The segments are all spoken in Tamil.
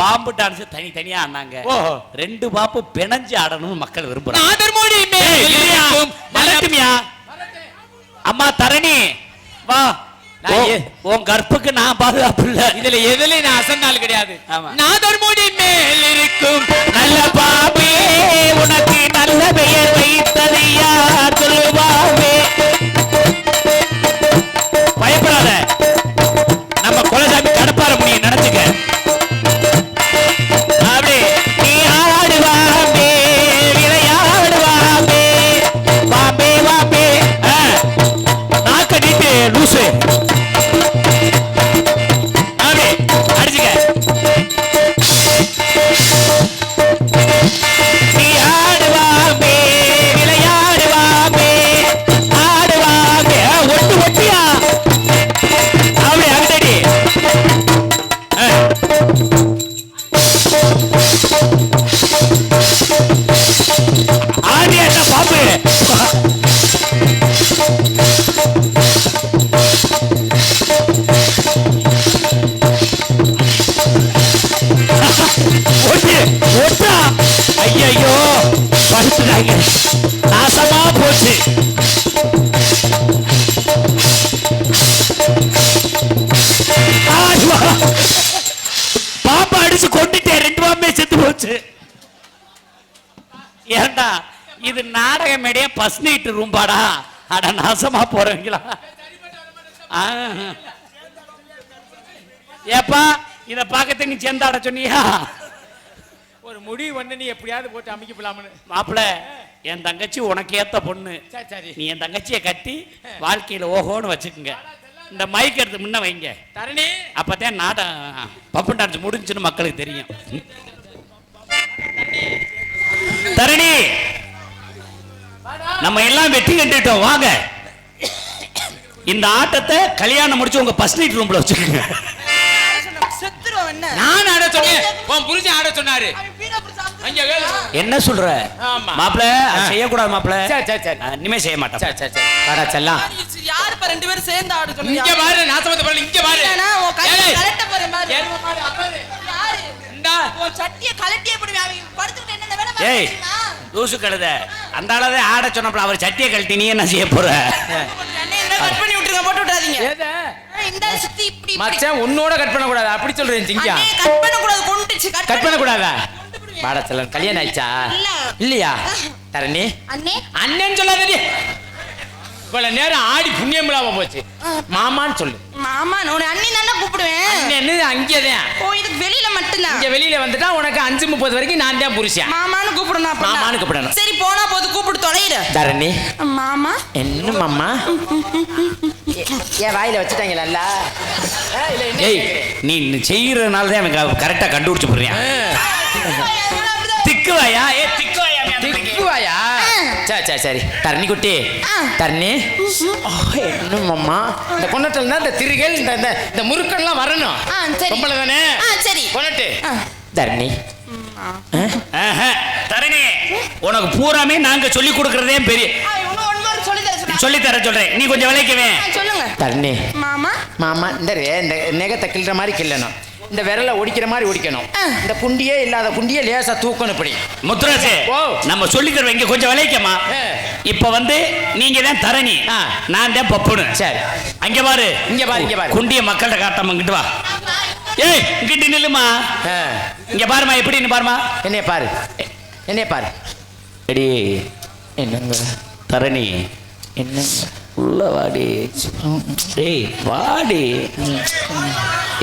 பாம்பு டான்ஸ் தனியா ஆனாங்க. ரெண்டு பாம்பு பிணைஞ்சு ஆடணும்னு மக்கள் விரும்புறாங்க. அம்மா தரணி வா, உன் கற்புக்கு நான் பாதுகாப்பு இல்ல. இதுல எதுல நான் அசந்தால் கிடையாது. நாதர்முடி மேல் இருக்கும் நல்ல பாபே, உனக்கு நல்ல பெயர் வைத்தது யார் சொல்லுவாவே. பயப்படாத, நம்ம குலசாமி கடப்பார முடியும் நினைச்சுக்க. அப்படி நீ ஆடுவாமே, விளையாடுவாமே, வாம்பே வாம்பே நாக்க நீட்டு லூசு. அப்படி அடிச்சுக்க. நீ ஆடுவாமே, விளையாடுவாமே, ஆடுவாமே ஒட்டு ஒட்டியா. அப்படி அங்கடி ஆடி என்ன பாம்பு. ஒட்டா ஐயோ படுத்துறாங்க, நாசமா போச்சு. பாம்பா அடிச்சு கொண்டுட்டேன், ரெண்டு பாம்பே செத்து போச்சு. ஏண்டா இது நாடக மேடைய பஸ் நைட் ரூம்பாடா? அட நாசமா போறவங்களா. ஏப்பா இத பாக்கத்தை நீ சேர்ந்தாட சொன்னியா? ஒரு முடிவு வந்து நீ எப்படியாவது போட்டு அமைக்கப்படலாம்னு. மாப்பிள, என் தங்கச்சி உனக்கு ஏத்த பொண்ணு. நீ என் தங்கச்சியை கட்டி வாழ்க்கையில ஓஹோன்னு வச்சுக்குங்க. இந்த மைக் எடுத்து முன்ன வைங்க தரணி, அப்பதான் நாடகம் பப்பு டான்ஸ் முடிஞ்சுன்னு மக்களுக்கு தெரியும். தரணி, நம்ம எல்லாம் வெற்றி கண்டுட்டோம். வாங்க, இந்த ஆட்டத்தை கல்யாணம் முடிச்சு உங்க ஃபர்ஸ்ட் நைட் ரூம்ல வச்சுக்கோங்க. நான் ஆட சொன்னேன், உன் புருஷன் ஆட சொன்னாரு. என்ன சொல்ற மாப்பிள? செய்யக்கூடாது மாப்பிள. இனிமே செய்ய மாட்டேன். சரி சரி வாடா செல்லாம். யார் இப்ப ரெண்டு பேரும் சேர்ந்து ஆட சொன்னீங்க? இங்க பாரு, நாசமத்தை பாரு, இங்க பாரு. உன் கையை கலட்ட பாரு பாரு. யாரு இந்தா உன் சட்டியை கலட்டியே போடுவே. அவன் படுத்துட்டு என்ன வேலை பாரு. ஏய் லூசு கழுத, அந்த ஆளவே ஆட சொன்னப்பல அவர் சட்டியை கழட்டி நீ என்ன செய்ய போற? என்ன கட் பண்ணி விட்டுருங்க, போட்டு விடாதீங்க. ஏதா இந்த சுத்தி இப்படி மச்சான் உன்னோட கட் பண்ண கூடாது அப்படி சொல்றேன். சிங்கியா கட் பண்ண கூடாது, கொண்டுச்சு கட் பண்ண கூடாதா? வாடா செல்லம், கல்யாணம் ஆயிச்சா? இல்லையா தரணி? அண்ணே அண்ணன் சொல்லாதடி. இவ்வளவு நேரம் ஆடி புண்ணியம் இல்லாம போச்சு. மாமான்னு சொல்லு. மாமா உன்னை அண்ணி தானே கூப்பிடுவேன். அண்ணன் அங்கேதான். ஓ இதுக்கு வெளியில மட்டும்தான். இங்க வெளியில வந்துட்டா உனக்கு 5:30 வரைக்கும் நான் தான் புருஷன். மாமான்னு கூப்பிடணும். மாமான்னு கூப்பிடணும். சரி போனா போது கூப்பிட்டு தொலையிரு. தரணி மாமா என்ன மாமா? ஏன் வாயில வச்சுட்டாங்களா? ஏய் நீ செய்யறதுனால தான் எனக்கு கரெக்டா கண்டுபிடிச்சு போடுறியா? திக்குவாயா? ஏ திக்குவாயா? திக்குவாயா? சரி சரி சரி தரணி குட்டி. தரணி என்ன மாமா? இந்த கொன்னட்டல் தான் இந்த திருகள் இந்த முறுக்கெல்லாம் வரணும். பொம்பளை தானே? சரி கொன்னட்டு. தரணி தரணி, உனக்கு பூராமே நாங்க சொல்லி கொடுக்கறதே பெரிய சொல்லி தர சொல்றேன். நீ கொஞ்சம் விளைக்கவே சொல்லுங்க. தரணி மாமா மாமா இந்த நெகத்தை கிள்ற மாதிரி கிள்ளணும், இந்த விரலை ஒடிக்கிற மாதிரி ஒடிக்கணும், இந்த குண்டியே இல்லாத குண்டியே லேசா தூக்கணும். இப்படி முத்துராசே நம்ம சொல்லி தருவோம். இங்க கொஞ்சம் விளைக்கமா. இப்ப வந்து நீங்க தான் தரணி, நான் தான் பப்புனு. சரி அங்க பாரு, இங்க பாரு, இங்க பாரு. குண்டிய மக்கள்கிட்ட காட்டாம இங்கிட்டு வா. ஏய் இங்கிட்டு நில்லுமா. இங்க பாருமா, எப்படின்னு பாருமா. என்னைய பாரு, என்னைய பாரு. எடி என்னங்க தரணி, என்னங்க உள்ள வாடி. டேய் வாடி.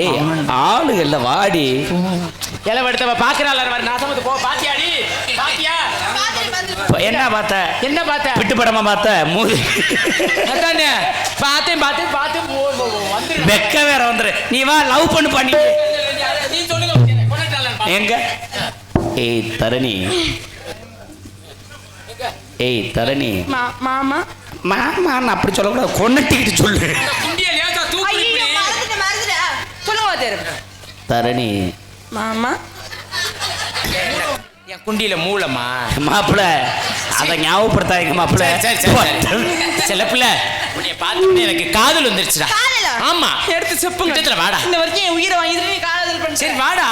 ஏய் ஆளுகள்ல வாடி. இளவெடுத்தவ பாக்குறாள். நாசமத்து போ. பாத்தியாடி? பாத்தியா? என்ன பார்த்த? என்ன பார்த்த? விட்டு படமா பார்த்த? மூதி அதானே பார்த்தேன் பார்த்தேன் பார்த்தேன். வந்து வெக்க வேற வந்துரு. நீ வா லவ் பண்ணி நீ சொல்லுங்க. எங்க? ஏய் தரணி, ஏய் தரணி. மாமா மாமான்னு அப்படி சொல்லக்கூடாது, கொன்னட்டிக்கிட்டு சொல்லு. சொல்லுங்க தரணி. மாமா என் குண்டியில மூலமா மாப்பிள்ள அதை ஞாபகப்படுத்தாதீங்க மாப்பிள்ள. சில பிள்ளை உன்னைய பார்த்து எனக்கு காதல் வந்துருச்சுடா. காதலா? ஆமா எடுத்து செப்புங்க. வாடா. இந்த வரைக்கும் என் உயிரை வாங்கிட்டு காதல் பண்ண. சரி வாடா.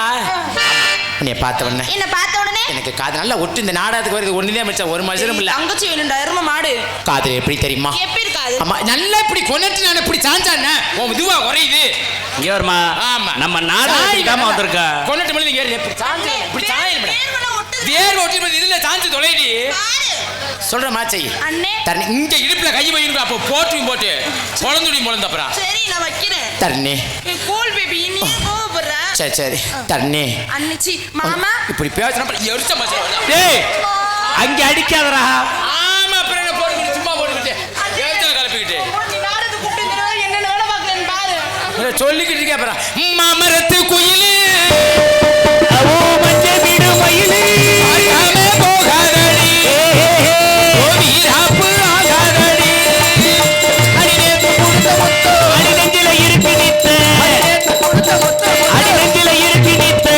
உன்னை பார்த்த உடனே என்ன பார்த்த உடனே எனக்கு காது நல்லா ஒட்டு இந்த நாடகத்துக்கு வருது ஒண்ணுதான் மிச்சம் ஒரு மனுஷனும் இல்ல தங்கச்சி வேணும்டா எரும மாடு காது எப்படி தெரியுமா எப்படி இருக்காது ஆமா நல்லா இப்படி கொண்டுட்டு நான் இப்படி சாஞ்சானே உன் இதுவா குறையுது இங்க வருமா ஆமா நம்ம நாடகம் வந்திருக்கா கொண்டுட்டு மொழி ஏறி இப்படி சாஞ்சு இப்படி சாயல் வேர் ஒட்டி இதுல சாஞ்சு தொலைடி சொல்ற மாச்சை அண்ணே தரணி இங்க இடுப்புல கை வைங்க அப்ப போட்டு பொளந்துடி பொளந்து அப்புறம் சரி நான் வைக்கிறேன் தரணி கூல் பேபி நீ கோபப்படுற சரி சரி தரணி அண்ணச்சி மாமா இப்படி பேசுறப்ப எரிச்ச மச்சை டேய் அங்க அடிக்காதடா ஆமா அப்புறம் என்ன போட்டு சும்மா போட்டுக்கிட்டு எரிச்சல கலப்பிக்கிட்டு நீ நாடது கூப்பிட்டு என்ன வேலை பார்க்கறேன்னு பாரு சொல்லிக்கிட்டு இருக்கேன் அப்புறம் மாமரத்து குயிலு அவோ மஞ்ச வீடு மயிலு ஆகாமே போகாதடி ஓவிராப்பு ஆகாதடி அடிநேத்து கொடுத்த முத்தோ அடி நெஞ்சில இருப்பி நித்த அடி நெஞ்சில இருப்பி நித்த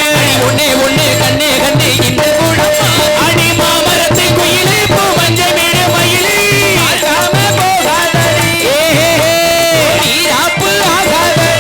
ஒன்னே ஒன்னே கண்ணே கண்ணே இந்த கூடமா அடி மாமரத்து குயிலு பூ மஞ்ச வீடு மயிலு ஆகாமே போகாதடி ஓவிராப்பு ஆகாதடி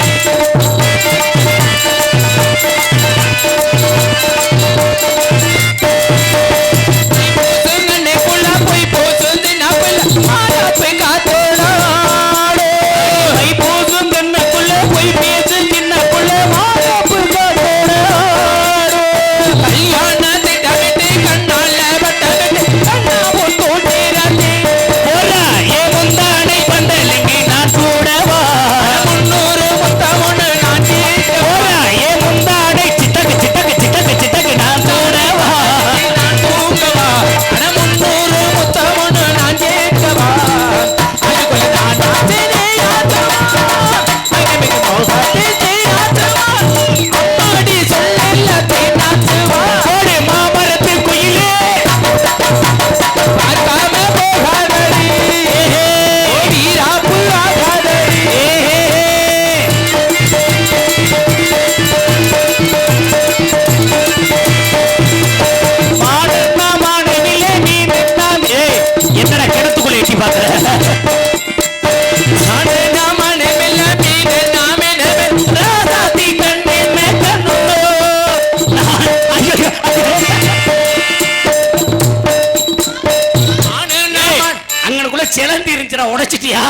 சிலந்தி இருந்துச்சுடா உடைச்சிட்டியா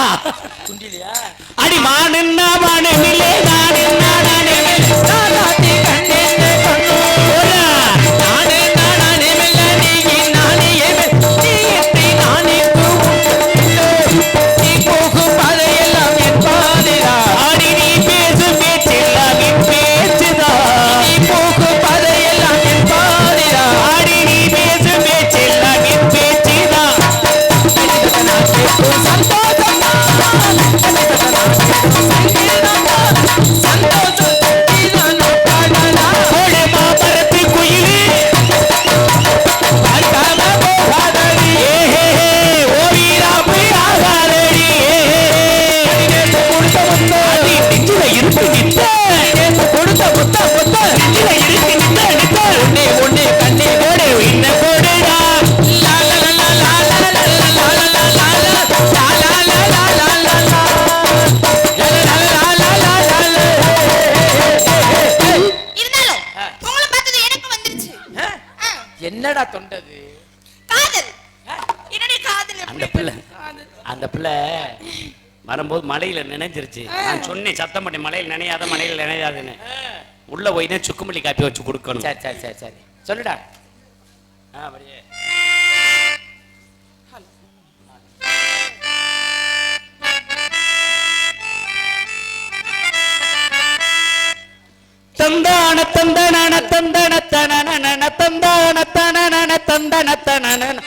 அடி மானுன்னா மானுமில்லே நானுன்னா நானுமில்லே நானாத்தி கண்ணேன்னு கண்ணு நானே நானேமில்ல நீ நானே நீ எப்படி நானே நீ போகும் பாதையெல்லாம் என் பாதையா அடி நீ பேசும் பேச்செல்லாம் என் பேச்சுதா நீ போகும் பாதையெல்லாம் என் பாதையா அடி நீ பேசும் பேச்செல்லாம் என் பேச்சுதா என்னடா தொண்டது காதல் என்னடி காதல் அந்த பிள்ளை வரும்போது மலையில நினைஞ்சிருச்சு நான் சொன்னேன் சத்தம் பண்ணி மலையில நினையாத மலையில நினையாதுன்னு உள்ள போய் தான் சுக்குமல்லி காப்பி வச்சு கொடுக்கணும் சரி சரி சரி சரி சொல்லுடா அப்படியே தந்தான தந்தன தந்தன தனன தந்தான தனன தந்தன தனன